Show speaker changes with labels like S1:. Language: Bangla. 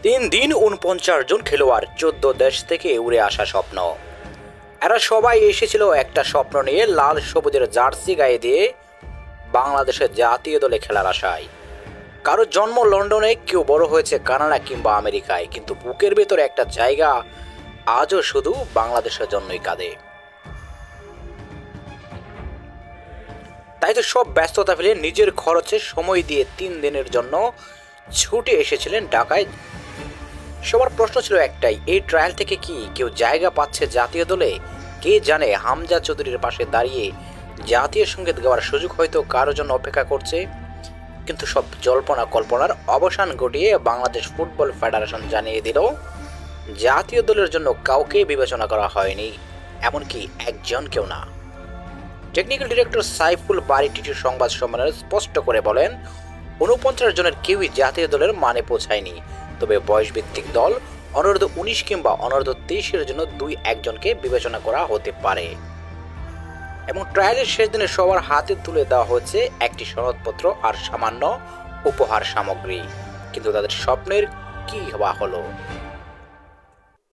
S1: 3 দিন ৪৯ জন খেলোয়াড় ১৪ দেশ থেকে উড়ে আসা স্বপ্ন। এরা সবাই এসেছিল একটা স্বপ্ন নিয়ে, লাল সবুজের জার্সি গায়ে দিয়ে বাংলাদেশের জাতীয় দলে খেলার আশায়। কারো জন্ম লন্ডনে, কেউ বড় হয়েছে কানাডা কিংবা আমেরিকায়, কিন্তু বুকের ভেতরে একটা জায়গা আজও শুধু বাংলাদেশের জন্যই কাঁদে। তাই তো সব ব্যস্ততা ফেলে নিজের খরচে সময় দিয়ে ৩ দিনের জন্য ছুটে এসেছিলেন ঢাকায়। সবার প্রশ্ন ছিল একটাই, এই ট্রায়াল থেকে কি কেউ জায়গা পাচ্ছে জাতীয় দলে? কে জানে, হামজা চৌধুরীর পাশে দাঁড়িয়ে জাতীয় সঙ্গীত গাওয়ার সুযোগ হয়তো কারোর জন্য অপেক্ষা করছে। কিন্তু সব জল্পনা কল্পনার অবসান ঘটিয়ে বাংলাদেশ ফুটবল ফেডারেশন জানিয়ে দিল, জাতীয় দলের জন্য কাউকে বিবেচনা করা হয়নি, এমনকি একজনকেও না। টেকনিক্যাল ডিরেক্টর সাইফুল বারী টিটির সংবাদ সম্মেলনে স্পষ্ট করে বলেন, ৪৯ জনের কেউই জাতীয় দলের মানে পৌঁছায়নি। তবে বয়সভিত্তিক দল, অনূর্ধ্ব-১৯ কিংবা অনূর্ধ্ব-২৩-এর জন্য ২-১জনকে বিবেচনা করা হতে পারে। এবং ট্রায়ালের শেষ দিনে সবার হাতে তুলে দেওয়া হচ্ছে একটি সনদপত্র আর সামান্য উপহার সামগ্রী। কিন্তু তাদের স্বপ্নের কি বা হলো?